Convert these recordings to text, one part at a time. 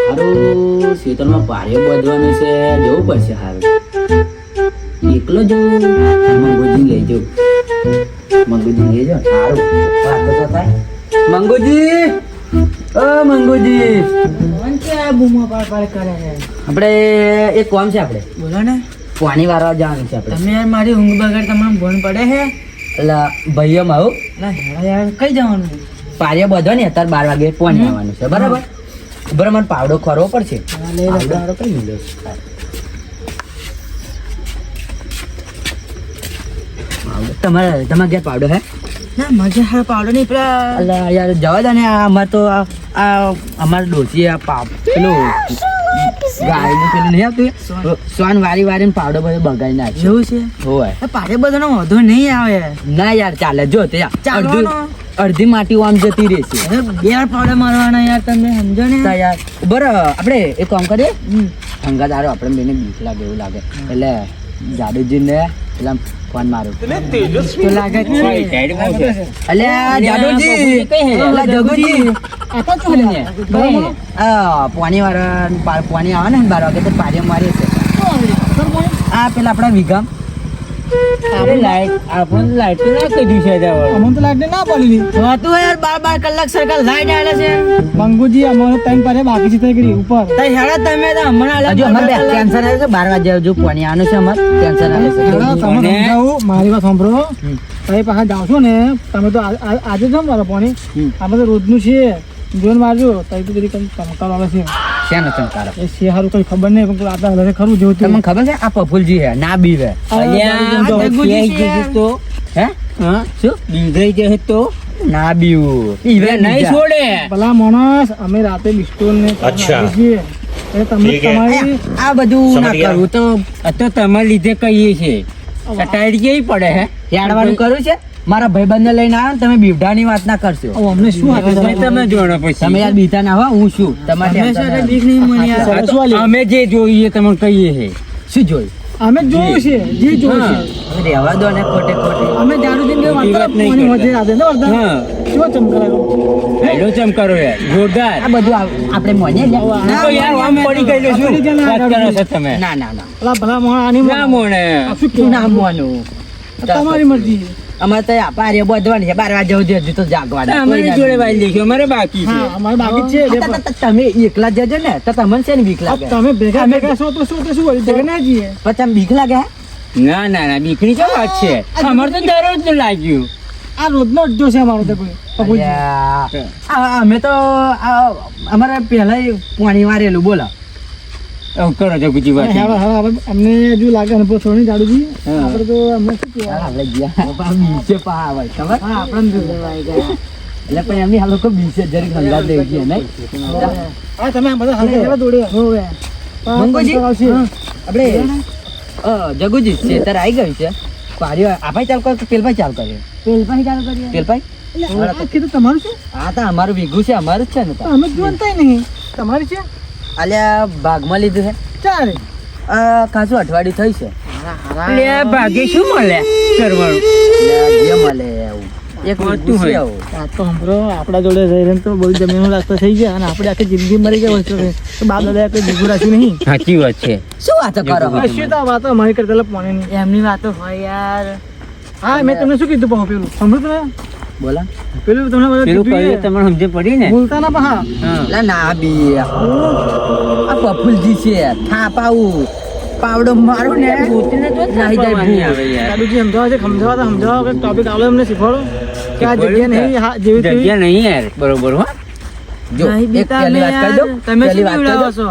હારું ખેતરમાં પાળીઓ બાંધવાનું છે, જવું પડશે. હારું એકલો જવું, મંગુજી લઈ જવું. મંગુજી લઈ જાવ. હારું વાતો તો થાય. મંગુજી, ઓ મંગુજી, કોણ છે આ બૂમો પાડ પાડ કરે છે? આપણે એક કામ છે. આપણે બોલો ને. પાણી વાળવા જવાનું છે. આપણે તમે યાર મારી ઊંઘ બગાડ, તમને ફોન પડે છે? એટલે ભાઈઓ આવું ના હેડા યાર, કઈ જવાનું? પાળીઓ બાંધો ને અત્યારે 12 વાગે પાણી આવવાનું છે. બરાબર બરાબર. મને પાવડો ખરવો પડશે. હા, લઈ લો. પાવડો કઈ મળ્યો? તમારા ઘેર પાવડો હે? ના મજા હા પાવડો નહીં પેલા. અલા યાર જવા દે ને. અમારે તો અમારે ડોસી પેલું ગાયનું પેલું નહીં આવતું સોન વારી વારીને પાવડો બધો બગાડી નાખે. એવું છે? હોય આ પાડે બધાનો વાંધો નહીં આવે. ના યાર ચાલે. જો તે ચાલવાનો. અડધી માટી આમ જતી રહેશે. અરે બે પાવડા મારવાના યાર, તમે સમજો ને. તા યાર બરાબર. આપણે એક કામ કરીએ. હંગા તારો આપણે બેને બીક લાગે એવું લાગે એટલે જાડુજીને પેલા ફોન મારું તો લાગે જ છે. અલ્યા જાડુજી, અલા જગુજી, પાણી વાળા પાણી આવે ને 12 વાગે તો પાણી મારી છે. આ પેલા આપણા વિગામ લાઈટ તો ના કીધું છે. અમને તો લાઈટ ના પડી હતું યાર. 12 કલાક સરકાર લાઈટ આલે છે. મંગુજી અમારો ટાઈમ પર બાકી છે તઈ ઉપર. તઈ હેડા તમે તો હમણાં હજુ અમારે ટેન્શન આવે છે. 12 વાગે હજુ પાણી આવવાનું છે. અમારે ટેન્શન આવે છે. મારી વાત સાંભળો. તમે પાછા જાવ છો ને, તમે તો આજે જ મારો પાણી આપણે તો રોજનું છે. જોઈને મારજો તઈ તો બધી કઈ ચમકાર આવે છે. શેનો ચમકારો? એ છે હારું કઈ ખબર નહીં, પણ આપણે હલે ખરું જેવું તમને ખબર છે આ પફુલજી હે ના બીવે? તો હે હા શું બીવે છે તો ના બીવું ઈવે નહીં છોડે. ભલા માણસ અમે રાતે બિસ્ટોલ ને છીએ. તમે તમારી આ બધું ના કરવું તો તમારે લીધે કહીએ છે. ટાઈડ કેવી પડે હે યાડવાનું કરું છે. મારા ભાઈબંધને લઈને આવ્યો ને તમે બીવડાની વાત ના કરશો. અમને શું તમે જોડો પછી તમે યાર બીતા ના હો. હું શું તમારે અમે જે જોઈએ તમને કહીએ છે. શું જોયું? અમે જોયું છે જે જોયું છે. હવે રહેવા દો ને ખોટે ખોટે. અમે જાડુજી ને વાત નહીં વધે રાતે ને વર્ધા કેવો ચમકારો હેલો ચમકારો યાર જોરદાર. આ બધું આપણે મોને તો યાર આમ પડી ગયેલો છું. વાત કરો છો તમે? ના ના ના ભલા ભલા મોણા આની ના મોને શું ના મોનું તમારી મરજી. અમારે તો પારે બધવાની છે. 12 વાગે હજુ તો જાગવાના. અમારી જોડે વાઈ લેજો. અમારે બાકી છે. હા અમારે બાકી છે. તમે એકલા જજો ને તો તમને છે ને બીક લાગે. તમે ભેગા ભેગા છો તો શું વળી ભેગા ના જઈએ. પછી તમે બીક લાગે? ના ના ના બીકની શું વાત છે? અમારે તો દરરોજ લાગ્યું. આ રોજનો અડ્ડો છે અમારો તો કોઈ. અમે તો અમારે પહેલા પાણી વારેલું. બોલો કરો છો બીજી વાત. અમને હજુ લાગે અનુભવ થોડો નહીં જાડુજી. આપણે તો અમને શું કહેવાય બીચે પા આવે ખબર? આપણે એટલે પણ એમની આ લોકો બીચે જરીક હંગાત દેવી છે નહીં. હા તમે આ બધા હલકા જેવા દોડે હોવે. મંગુજી આપણે જગુજી ખેતર આવી ગયું છે. પારી આ ભાઈ ચાલ કર પેલભાઈ ચાલ કરે. પેલભાઈ ચાલ કરીએ. પેલભાઈ કીધું તમારું છે? હા તો અમારું ભેગું છે. અમારું જ છે ને. અમે જોનતા નહીં. તમારી છે? અલ્યા ભાગમાં લીધું છે. ચાલે ખાસું અઠવાડિયું થઈ છે. ભાગે શું મળે કરવાનું? જે મળે એવું એક વસ્તુ હોય. આ તો હમરો આપણા જોડે રહી રહીને તો બહુ જમીનનો રસ્તો થઈ ગયા અને આપણે આખી જિંદગી મરી ગયા વસ્તુ તો બાપ દાદા કોઈ ભેગું રાખ્યું નહીં. સાચી વાત છે. શું વાતો કરો? શું તો વાતો અમારી કરતા પાણી એમની વાતો હોય યાર. હા મેં તમને શું કીધું પાહો પેલું સાંભળ્યું તમે? બોલા પેલું તમને તમને સમજે પડી ને? બોલતા ના પહા ના બી આ પફુલજી છે. થાપાવું પાવડો મારો ને જાડુજી સમજાવો છે. સમજાવો કે ટોપિક આવડે અમને શીખવાડો કે આ જગ્યા નહીં જેવી જગ્યા નહીં યાર. બરોબર હો. જો એક પહેલી વાત કહી દઉં. તમે પહેલી શું વાત કહી બીવડાવો દઉં. છો?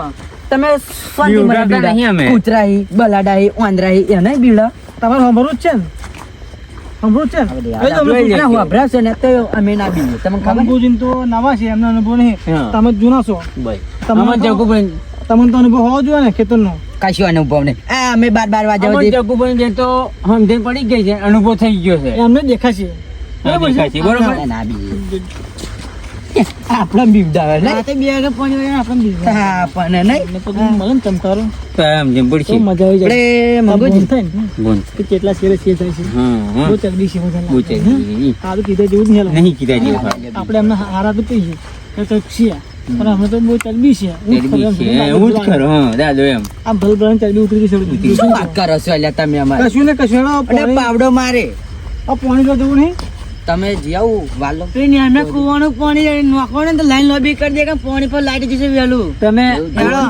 તમે કૂતરાઈ બલાડાઈ ઓંદરાઈ એને બીવડા તમારે સાંભળવું જ છે ને? સાંભળવું જ છે ને? વાપરાશે ને તો અમે ના બીવીએ. તમને ખબર? અંબુજીને તો નવા છે, એમનો અનુભવ નહીં. તમે જૂના છો. તમને તમને તો અનુભવ હોવો જોઈએ ને ખેતરનો. કશું અનુભવ નહીં. અમે 12 વાગ્યા સુધી જગુભાઈ તો સમજણ પડી ગઈ છે. અનુભવ થઈ ગયો છે. એમને દેખાશે બરોબર છે? બરોબર. ના બીવીએ. આપણે બીવડાવે ને. રાતે 2 વાગે પાણી વાગે આપણે બીવે. હા પણ નહીં મળે ને ચમકારો સમજણ તો પડશે. મજા આવી જાય. આપણે મગજ થાય ને બોલ. કે કેટલા શેરે શેર થાય છે. હા બહુ ચકડી છે બધા. પૂછે સારું કીધા જેવું જ નહીં. નહીં કીધા જેવું. આપણે એમને હારા તો કહીએ તો છીએ પણ અમે તો બહુ ચરબી છે હું જ ચરબી ખબર છે એમ એવું જ ખરું હા દાદો એમ આમ ભલે ભલે ચરબી ઉતરી ગઈ શું વાત કરો છો એટલે તમે અમારે કશું ને કશું અને પાણી પાવડો મારે તો જવું નહીં તમે જાવ વાલો કુવાનું પાણી નાખવાનું તો લાઈન લોબી કરી દે કે પાણી પર લાઈટ જશે વહેલું તમે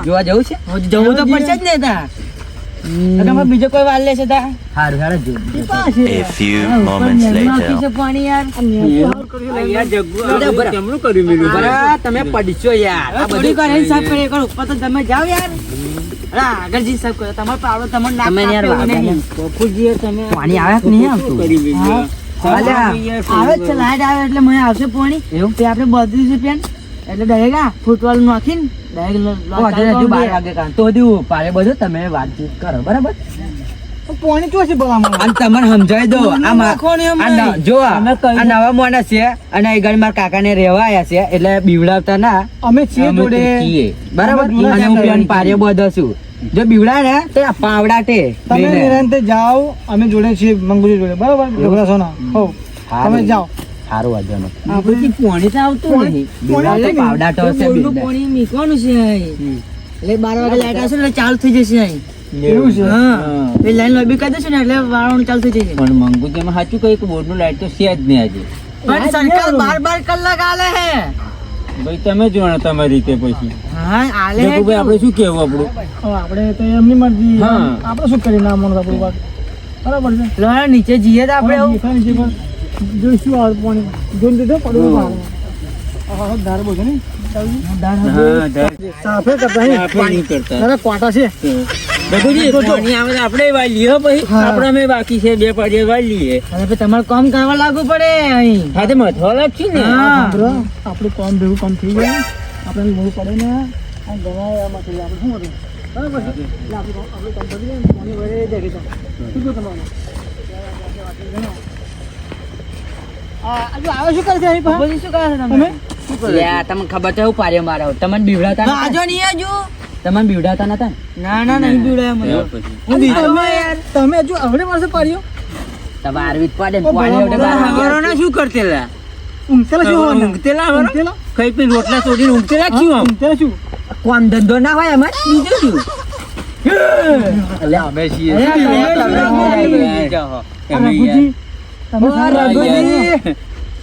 જોવા જવું છે જવું તો પડશે જ ને તા તમારે બીજો કોઈ વાર લેશે તા હારું હારું જો A few moments later. છે પાણી યાર યાર જગ્ગુ કેમનું કર્યું મેલું બરા તમે પડશો યાર આ થોડી બધું વાર સાફ કરી કરો ઉપર તો તમે જાઓ યાર અલા આગળ જી સાફ કરો તમારો પાવડો તમારે નાક તમે યાર કાપે એવું વાગ્યા નહીં. બાપુજી તમે પાણી આવે કે નહીં આવતું કરી મેલ્યું અલ્યા, આવે જ છે લાઈટ આવે એટલે મને આવશે પાણી એવું? તે આપણે બદલી છે પેન એટલે ડાયરેક્ટ ફૂટવાલ નાખીને ઓ, હજુ હજુ 12 વાગે કાં. તો હજુ પારે બધું તમે વાતચીત કરો બરાબર પાણી ચો છે ભલામણ અને તમને સમજાવી દો આ નાખવાનું એમ આ ન- નહીં. જો આ અમે કહી આ નવા માણસ છે અને એ ઘડી મારા કાકાને રહેવા આયા છે એટલે બીવડાવતા ના અમે છીએ અમે જોડે છીએ. બરાબર અમે જોડે અને હું છીએ. પેન પારે બધો છું જો બીવડાય ને તો આ પાવડાટે તમે બેને. નિરંતે જાઓ અમે જોડે છીએ મંગુજી જોડે બરાબર ઢોકળા સોના હો હારું. તમે જાઓ હારું વાંધો નહીં. બાપુજી પાણી તો આવતું નહીં બીવડાવતો પાવડાટો હશે બોલનું બેને. પાણી મીકવાનું છે અહીં. એટલે 12 વાગે લાઈટ આવશે ને એટલે ચાલુ થઈ જશે અહીં. એવું છે હા એ લાઈન લોબી કરી દેશે ને એટલે વાળવાનું ચાલુ થઈ જશે પણ મંગુજીમાં સાચું કહ્યું કે બોર્ડનું લાઈટ તો છે જ નહીં આજે પણ સરકાર 12 કલાક આલે હે ભાઈ તમે જોણો તમારી રીતે પછી હા આલે હે જગ્ગુભાઈ આપણે શું કેવું આપણું હવે આપણે તો એમની મરજી હા. આપણે શું કરી ના માનો આપણું વાત બરાબર છે લો નીચે જઈએ તો આપણે આપણે દેખાય છે પણ જોઈશું આ પાણી જોઈને દીધો પડવું હા ધાર બોલ છે ને હા સાફે કરતા નહીં. આપણે નહીં કરતા તારા કોટા છે જગ્ગુજી પાણી આવે તો આપણે વાળી હો પછી હા. આપણે અમે બાકી છે 2 પાડીએ વાળી લઈએ હવે પછી તમારે કામ કરવા લાગુ પડે અહીં હા તે મથવા લાગશે ને હા. સાંભળો, આપણું કામ ભેગું કામ થઈ જાય આપણે મોડું પડે ને આ ઘણા એમાં થઈ જાય આપણે શું હતું બરાબર છે એટલે આપણું કામ પતી જાય ને પાણી વળે જાય કે શું કહો તમારું આવે શું કરે છે અહીં પાસે? પછી શું કરે છે તમે તમે લે, આ તમને ખબર છે હું પારે મારો તમને બીવડાવતા નતા? આજો નહીં આજો તમને બીવડાવતા નતા ને? ના નહીં બીવડાય મને યાર પછી હું બીવડાવવા યાર તમે હજુ આવડે મારશે પાડ્યો તમે આરવી જ પાડે ને ઓ, પાણી બરાબર. એવડે બહાર હવારો ના શું કરતેલા ઊંઘતેલા શું હોવાના? ઊંઘતેલા હવારો? ઊંઘતેલા? કઈ પી રોટલા તોડીને ઊંઘતેલા હા, ક્યું આમ ઊંઘતેલા શું કોમ ધંધો ના હોય એમાં બીજું શું? અલ્યા, અમે છીએ અરે, તમે જાઓ. આ તમે રઘુજી, તમે ઓ, સારા રઘુજી.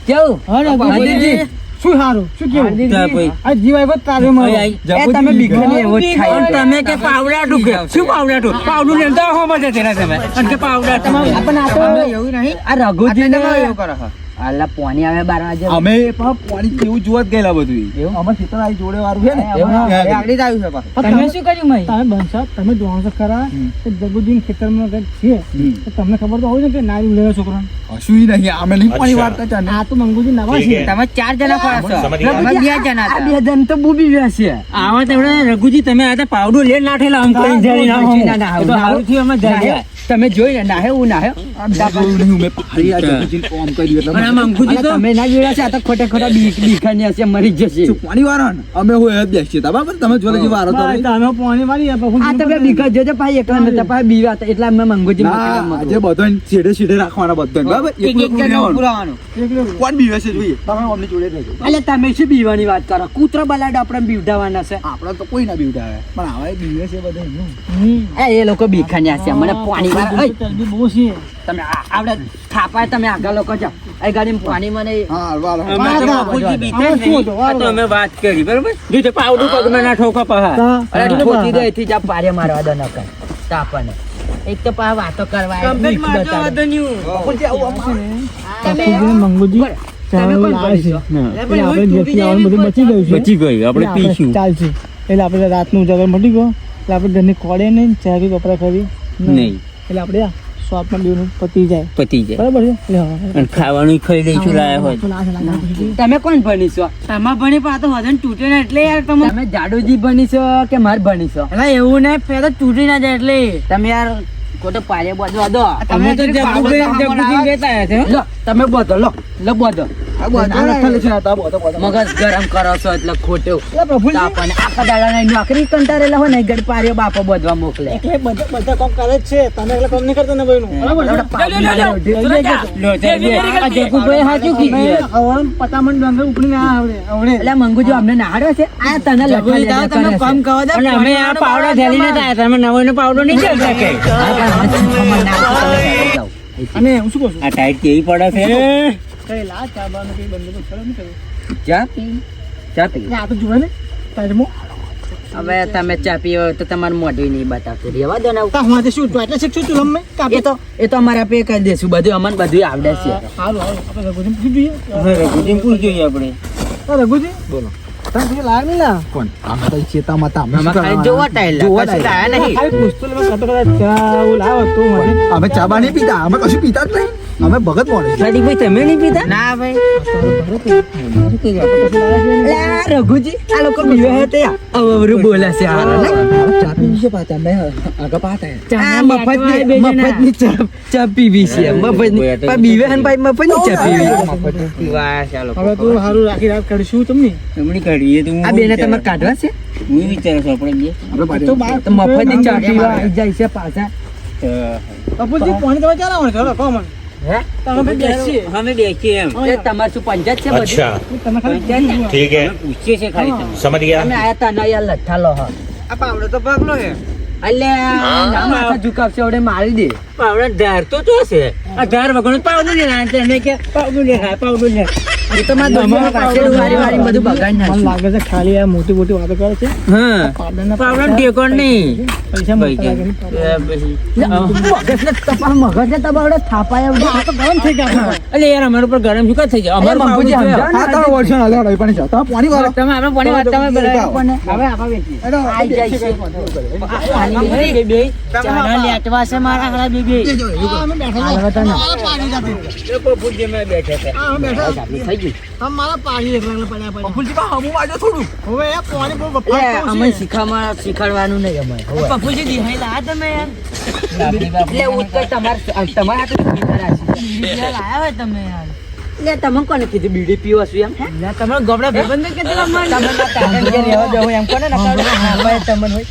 કેવું? હા, રઘુજી. હાર્દિકજી. શું સારું શું કેવું જા ભાઈ. આ જીવ આવ્યો તારે મારો આઈ, એ તમે બીખાની એવો જ થાય. પણ તમે કે પાવડાટું કે શું પાવડાટું પાવડું લેતા હો મજે તેના તમે અને કે પાવડાટું પણ આ તો એવું નહીં આ રઘુજીને એવું કરો છો આલા પોણી આવે 12 વાગે. અમે પણ પાણી કેવું જોવા જ ગયેલા બધું એવું? અમાર ખેતર આ જોડે વાળું છે ને એવું? ત્યાં આગળ. આગળ જ આવ્યું છે પાછું. પણ તમે શું કર્યું મય તમે બંસા તમે જાણો છો ખરા કે જગુજીન ખેતરમાં કંઈક છે તો તમને ખબર તો હોય ને કે નારી ઉલેલા છોકરા કશુંય નહીં અમે નહીં પાણી વાળતા ચાલે આ તો મંગુજી નવા છે તમે 4 જણા ખરા છો સમજ ગયા. અમે 2 જણા આ હતા બે જણ તો બુબી ગયા છે. આવા તેવડે રઘુજી તમે આ તો પાવડું લેન નાઠેલા આમ કરીને જડી ના હો. ના, ના, એ તો હારું થયું અમે જડ્યા. નાહ્યો? તમે જોઈ ને નાહ્યો હું નાહ્યો જોયું નહીં મેં પાણી આ જગુજીને કામ કર્યું એટલે અને આ મને- મંગુજી અલા, તો તમે ના જોયા છે આ તો ખોટે ખોટા બીખાની હશે મરી જ જશે શું પાણી વાળા ને અમે હોય જ બેસીએ તા બરાબર તમે જોડે જે વારો તો બસ, તમે પાણી મારી આપો હું આ તો બે બીખા જોજો ભાઈ એકલા નતા ભાઈ બીવા હતા એટલે અમે મંગુજી ના આજે બધાને છેડે છેડે રાખવાના બધાને બરાબર એક એકલું એક જણ રહેવાનું. પુરાવાનું એકલો કોણ બીવે છે જોઈએ તમે અમને જોડે રહેજો એટલે તમે શું બીવાની વાત કરો કૂતરો બલાડ આપણે બીવડાવવાના છે આપણે તો કોઈ ના બીવડાવે પણ આવા બીવે છે બધા એ લોકો બીખાની હશે મને પાણી વાળા ઓય, ચરબી બહુ છે તમે આવડે થાપાય તમે આગળ લોકો જાઓ એ ગાડી પાણી મને હા વાળો અમે તો વાહ, બાપુજી બીતે આમાં જ શું નહીં. હતું? આ તો અમે વાત કરી બરોબર જો તે પાવડું પગમાં ના ઠોકા પહા હા. અરે ઠોકી દે એથી જ આ પારે મારવા દો નકર તાપને એક તો પા વાતો કરવા આવ્યા, કમ્પ્લીટ બીક મારજો બતાવે. વાંધો નહીં. મંગુજી મંગુજી તમે કોણ આવે છે હા. એટલે આપણે જેથી આવવાનું બધું બચી ગયું છે બચી ગયું આપણે એટલે પીશું ચાલશે એટલે આપણે રાતનું ઉજાગર મટી ગયો એટલે આપણે ઘરની ખોડે નહીં ચા બી કપડા ખરી નહીં એટલે આપણે આ શોપમાં બેનું પતી જાય પતી જાય બરાબર છે એટલે હા. અને ખાવાનું ખાઈ લઈશું લાયા હોય તો લાગે, લાગે, પછી. તમે કોણ ભણીશો તમારે ભણી પણ આ તો વજન તૂટે ને એટલે યાર તમે તમે જાડુજી ભણીશો કે માર ભણીશો એટલે એવું નહીં પેલા તૂટી ના જાય એટલે તમે યાર ખોટો પારે બધો દો અમે તો જગ્ગુજી લેતા આવ્યા છે હો. લો તમે બધો લો લો બધો આ બધો નાખેલો છે આ તાબો તો મગજ ગરમ કરો છો એટલે ખોટું એટલે પ્રભુજી આપણને આખા દાડાની નોકરી કંટાળેલા હોય ને ગડ પાર્યો બાપો બધવા મોકલે એટલે બધા કામ કરે જ છે તમે એટલે કામ નહીં કરતા ને ભાઈનું જગુભાઈ હાચું કીધું હવાન પતામણ ડંગર ઉપડી ના આવડે એટલે મંગુજી અમને નાડ્યો છે આ તને લખવા તમે કામ કરવા દો. અને અમે આ પાવડો થેલીને થાય તમે નવો પાવડો નહીં ચાલ શકે અને હું શું કહું છું આ ટાઈટ કેવી પડે છે કઈ લા ચા બાનો કઈ બંધ કરો નહીં કર્યો ચા પી ચા પી આ તો જુએ ને તાજમો હવે તમે ચા પીવો તો તમારું મોઢું નહીં બતાવતું રહેવા દો ને તા હું શું તો એટલે શીખશું તું લમ્મે એ તો અમારે પે કરી દેશું બધું અમને બધું આવડે છે હારું આપણે રઘુજી પૂછી જોઈએ રઘુજી પૂછ જોઈએ આપણે રઘુજી બોલો તમે કશું લાગ નહીં લા કોણ આમ તો ચેતામાં તા આમાં ખાલી જોવા ટાઈલ કશું લાયા નહીં ખાલી પૂછતો એટલે મેં કતો કદાચ ચા હું લાવો તો મને અમે ચા બા નહીં પીતા અમે કશું પીતા જ નહીં અમે ભગત મોડે ભાઈ તમે નહીં પીતા ના ભાઈ રઘુજી આ લોકો પીવે હે અવરું બોલે છે ચા પીવી છે પાછા મેં આગળ પાતા ચા મફતની ચા પીવી છે મફતની પણ બીવે હન ભાઈ મફતની ચા પીવી પીવા ચાલો હવે તો સારું રાખી રાત કરીશું તમને હમણાં કાઢીએ તો આ બેને તમારે કાઢવા છે હું વિચારું છું આપણે આપણે તો પાડે બાર તો મફતની ચા પીવા આવી જાય છે પાછા કપૂરજી પાણી તમે ચાલો મને ચલો કહો મને હે તમે ભાઈ બેસીએ અમે બેસીએ એમ એ તમારે શું પંચાયત છે બધી તમે ખાલી ठीक है પૂછીએ છે ખાલી તમે समझ गया તમે આયા તા યાર લઠ્ઠા લો હ આ પાવડો તો ભાગલો છે અલ્યા માથા ઝુકાવશે ઓડે મારી દે પાવડો ધાર તો જો છે આ ધાર વગર પાવડો ને ના એને કે પાવડો લે એ તો મારા દોસ્તોને કાચેડું વારી વારી બધું બગાડી મને નાખ્યું લાગે છે ખાલી આ મોટી મોટી વાતો કરે છે હા પાવડરના પાવડો ટેકો નહીં પૈસા મળતા લાગે મગજને તપાવડે થાપાયા વગર. આ તો ગરમ થઈ ગયા અલે યાર અમારા ઉપર ગરમ શું થઈ જાય અમારું મંગુજી પાવડો સમજાવો ને. આ તારો વર્ષ ના લેવડાવી પણ છે તા પાણી વાળો તમે આપણે પાણી વાત તમે બરાબર. પણ હવે આપણે વેચીએ આઈ જાય છે બે ચાના લેટવા છે મારા હાલા બે બે અમે બેઠા પપ્પુજી મેં બેઠે છે થઈ ગયું તમે મારા પાણી એક રંગ પડ્યા પડ્યા ફૂલજી બા હમું વાજો થોડું હવે આ પાણી બહુ એટલે બફાટ અમે શીખવાડવાનું નહીં અમારે હવે. પપ્પુજી દિહાઈ તમે યાર એટલે ઉત્કળ તમારા હાથે બીજા રાખી છે. લાયા હોય તમે યાર એટલે તમે કોને કીધું બીડી પીવો છું એમ હે? તમારા ગોબડા ભાઈબંધ કે તમે ના તારણ કે રહેવા દો એમ કોને ના પાડો? હા, તમને હોય.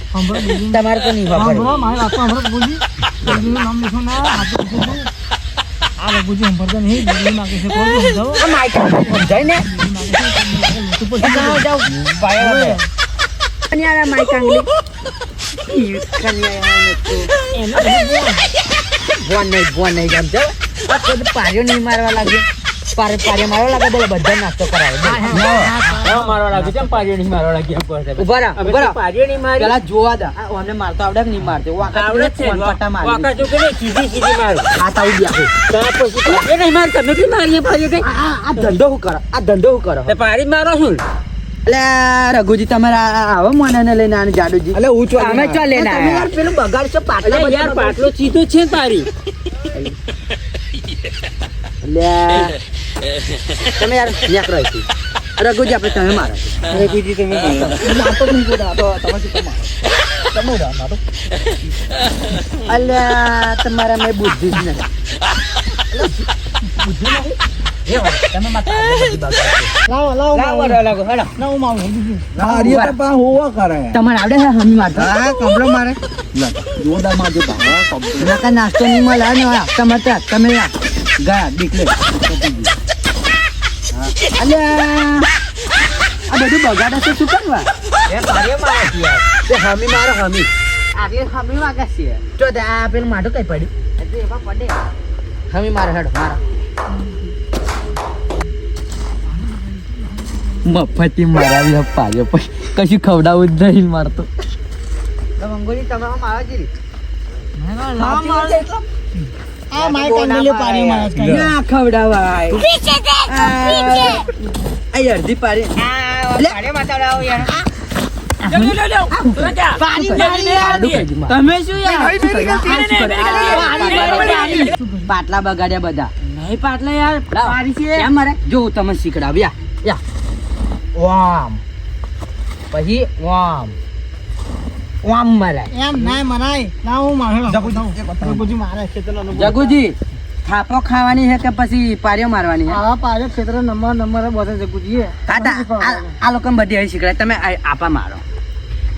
તમારે તો નહીં વાપરવું. સાંભળો મારી વાત તો સાંભળો બુજી બુજીનું નામ લીધું ના હાથે લીધું આ બુજી સાંભળતા નહીં બુજી નાખે છે કોઈ સમજાવો આ માઈક સમજાય ને જાઓ, જાઓ. પાયા વગર. અને આ માઈક આંગળી ઈ કન્યા ભોન નહીં સમજાવ. આ બધું પાર્યો નહીં મારવા લાગ્યો પાર્યો મારવા લાગે બોલો બધા નાસ્તો કરાવે મારવા લાગ્યું છે પારિયો નહીં મારવા લાગ્યા ઉભા રહો, ઉભા રહો. પારિયો નહીં મારી પેલા જોવા દે આ ઓને મારતો આવડે કે નહીં મારતો વાંકા આવડે જ છે ફોન પટ્ટા મારી વાંકા જો કે સીધી સીધી મારું હાથ આવી ગયા ત્યાર પછી પારિયો નહીં માર તમે બી મારીએ પારિયો કઈ આ ધંધો શું કરો આ ધંધો શું કરો તે પારી જ મારો છું એટલે રઘુજી તમારે આવો મને ને લઈને આને જાડુજી એટલે હું ચો અમે ચો લઈને તમે યાર પેલું બગાડશો પાટલા અલે યાર પાટલો સીધો છે તારી તમે યાર ન્યાક રહી હતી રઘુજી આપણે તમે મારો અરે કુજી તમે મારો માતો નહીં બોલા તો તમે શું તમાર તમે ઉડા માતો અલ્યા તમારા મેં બુદ્ધિ જ નથી તમે માતા લાવો લાવો લાવો લાગો હેડો ના હું મારું બીજું મારી તો પા હોવા કરે તમારે આવડે છે હમી મારતો હા કમળો મારે જોરદાર માં જો તા કમ્પ્લીટ નાકા નાસ્તો નહીં મળે ને તમારે ત્યાં તમે ગયા દીકલે અલ્યા આ બધું બગાડે છે શું કરવા એ પારિયો મારે છે યાર તે હમી મારો હમી આટલે હમી વાગે છે જો તે આ પેલું માટું કઈ પડ્યું એટલે એમાં પડે હમી મારો હેડો મારો મફતી મારાવી પાડ્યો પણ કશું ખવડાવું જ નહીં મારતો તો મંગોલી તમે મારા જીરી આ માય કંડલીઓ પાણી મારા છે ના ખવડાવાય આ અડધી પાડી પાડે માતાડાઓ યાર તમે શું પાટલા બગાડ્યા બધા નહીં પાટલા યાર પારી છે કેમ મારે જો હું તમે શીખડાવ્યા યા વામ પછી વામ વામ મરાય એમ ના મનાય ના હું મારે રઘુજી મારે ખેતરનો અનુભવ જગુજી થાપો ખાવાની છે કે પછી પારીઓ મારવાની છે આ પાડે ક્ષેત્ર નંબર બધે જગુજીએ આ લોકો બધી અહીં શીખડાય તમે આપા મારો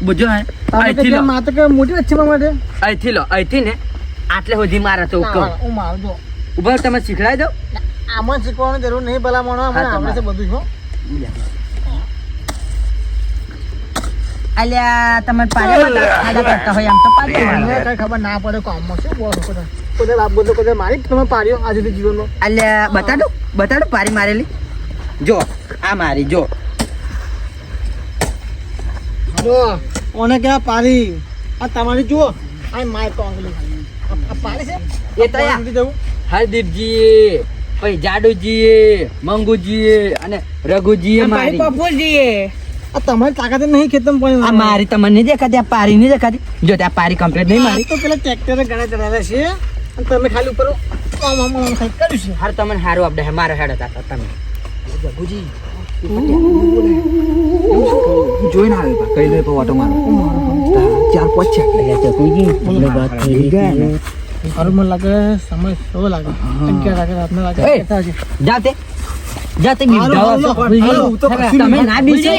બુજો હે અહીંથી લો માત્ર કે મોટી વચ્ચે માટે અહીંથી લો અહીંથી ને આટલે સુધી મારે તો કહું હું મારું જો ઉભા તમે શીખડાઈ દો આમાં શીખવાની જરૂર નહીં ભલા માણો આપણે આવડે છે બધું છો અલ્યા તમે પારીઓ કરતા હોય આમ તો પારીઓ મને કઈ ખબર ના પડે કામમાં શું બોલો કોઈ બાપ બોલતો કોઈ મારી તમે પાડ્યો આજે જીવનનો અલ્યા બતાડો પારી મારેલી જો આ મારી જો જો ઓને કે પારી આ તમારી જુઓ આ માય કોંગલી આ પારી છે એ તો યા નથી જવું હરદીપજી પછી જાડુજી મંગુજી અને રઘુજી મારી પપ્પુજી આ તમારી તાકાત નહીં ખેતમ પણ આ મારી તમને નહીં દેખાતી આ પારી નહીં દેખાતી જો ત્યાં પારી કમ્પ્લીટ નહીં મારી તો પેલા ટ્રેક્ટરે ગળા ચડાવે છે અને તમે ખાલી ઉપર આમ સાઈડ કર્યું છે હાર તમને હારું આપડે મારો હેડ હતા તમે રઘુજી જોઈને આવે કઈ લે તો ઓટો મારો 4-5 છે મારું મને લાગે સમય એવો લાગે અગિયાર લાગે રાતના લાગે કેટલા છે જાતે તમે ના બીજે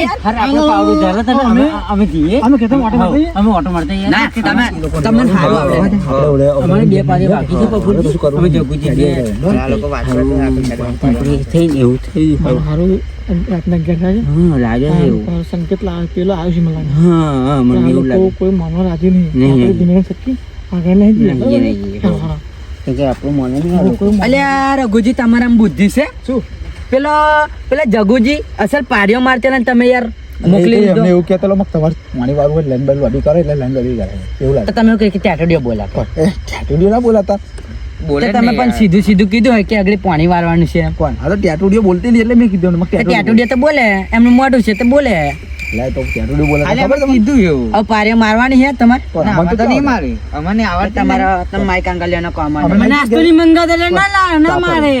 અમે ખેતર ઓટો મારતા ના તમે તમને હારું આવડે અમારે બે પારી બાકી છે પપ્પુ અમે જગુજી બે આ લોકો વાંચવા થઈને એવું થયું હારું રાતના અગિયાર થાય હા લાગે છે એવું છે સંકેત લાવે પેલો આવ્યો છે મને લાગે હા મને આ એવું લોકો લાગે કોઈ માનવા રાજી નહીં નહીં. આપણે ધીમે શકી આગળ નહીં જઈએ. નહીં. હા, હા. કે આપણું મને નહીં કોઈ માનવા- અલ્યા રઘુજી તમારામાં બુદ્ધિ છે શું પેલા જગુજી અસલ પારીઓ મારતે ને તમે યાર મોકલી એમને દીધો એવું કહેતો મગ તમારે પાણી વાળું હોય લેન બેલ વાડી કરે એટલે લેન બેલ કરે એવું લાગે તો તમે કઈ ટેટડીઓ બોલા ટેટુડિયો ના બોલાતા બોલે તમે પણ સીધું કીધું હોય કે આગળ પાણી વારવાનું છે કોણ આ તો ટેટુડિયો બોલતી નહીં એટલે મેં કીધું મગ ટેટડીઓ તો બોલે એમનું મોઢું છે તો બોલે લાય તો ટેટુડિયો બોલાતા ખબર તમને કીધું એવું હવે પારીઓ મારવાની છે તમારે કોણ? ના, મને અમે તો નહીં આવડે. મારી અમને આવડે તમારા તમે માઈક આંગલિયાનો કામ અમે નહીં નાસ્તોની મંગા દે ના મારે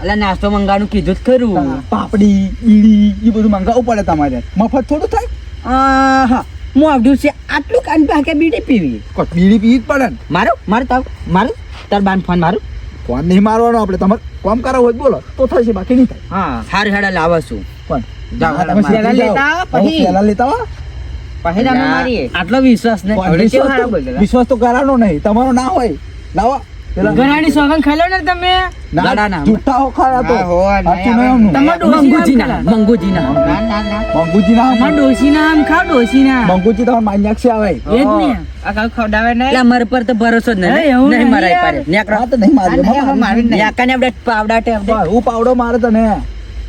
અલા નાસ્તો મંગાનું કીધું જ ખરું પાપડી ઈડી એ બધું મંગાવવું પડે તમારે મફત થોડું થાય હા હું આવડ્યું છે આટલું કાન પાકે બીડી પીવી કોઈ બીડી પીવી જ પડે ને મારું તાર બાન ફોન મારું ફોન નહીં મારવાનો આપણે તમારે કામ કરાવવું હોય તો બોલો તો થશે બાકી નહીં થાય હા હાર હેડા લાવા છું પણ જાઓ, હા, તમે પહેલા શીખી લેતા જાઓ. આવો, પછી. પહેલા લેતા આવો. પછી તમે મારીએ આટલો વિશ્વાસ ને પણ વિશ્વાસ તો કરાનો નહીં તમારો ના હોય લાવો પેલા ગરાણી સોગન ખાલો ને તમે ના, ગળા ના. જૂઠા હો ખરા તો હા, હો, નહીં સાચું આવે. નહીં આમનું. મંગુજીના મંગુજીના ના ના ના મંગુજી ના અમાર ડોશીના આમ ખાવ ડોશીના મંગુજી તમારે માન્યાક છે આવે એ જ ને આ કાલ ખવડાવે નહીં એટલે અમારા પર તો ભરોસો જ નહીં એવું નહીં નહીં મરાય યાર. પાડે નેકરો હા તો નહીં માર્યો આ નહીં, મારી નહીં. નેકાને આપણે પાવડા ટેપ દે. હું પાવડો મારે તને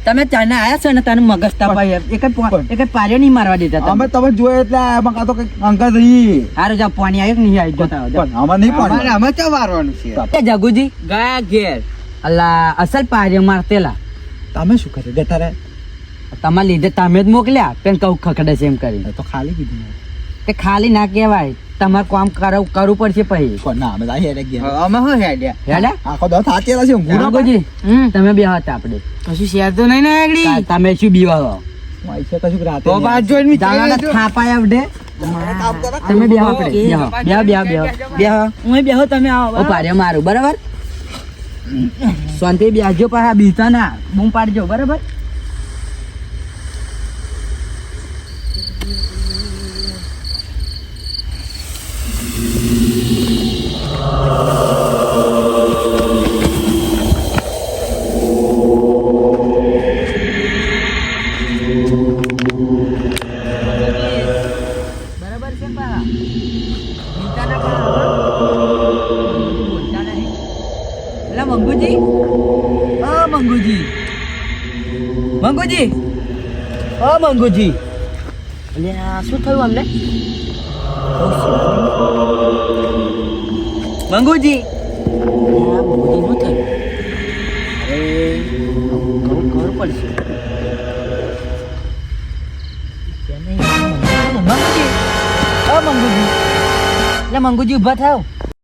તમે ચાને આયા છો ને તને મગજ તપાય એક પાર્યો નહીં મારવા દીધા તમે અમે તમે જોયે એટલે આમાં કાં તો કંઈક અંકલ રહી હારું જાવ પાણી આવ્યું કે નહીં આવ્યું જોતા આવજો. પણ આમાં નહીં અમારે પાડવાનું. અમે ચા વારવાનું છે એ જગુજી ગયા ઘેર અલ્લા અસલ પાર્યો મારતેલા તમે શું કરે ગટારે તમારા લીધે તમે જ મોકલ્યા પેન કહું ખખડે છે એમ કરી તો ખાલી કીધું મેં. તે ખાલી ના કહેવાય તમારે કામ કરવું પડશે પછી પણ ના અમે તો અહીં હેડે ગયા અમે શું હેડ્યા હેડા આખો દસ થાચેલા છે ઊંઘું ના પડે. જગુજી તમે બે હતા આપણે કશું શેર તો નહીં ને આગળી તમે શું બીવા હું આઈ છે કશું રાતે તો નહીં. બાદ જોઈને મી દાણા થાપાય આવડે તમે બે આપણે બેહો હું બેહો તમે આવો પાડ્યો મારું બરાબર શાંતિ બેસજો પાછા બીતા ના બૂમ પાડજો બરાબર બરાબર છે પા બીતા ના બોલતા નહીં એલા મંગુજી મંગુજી મંગુજી એટલે આ શું થયું અમને મંગુજી શું થયું અરે ખબર પડશે મંગુજી એટલે મંગુજી ઉભા થાવ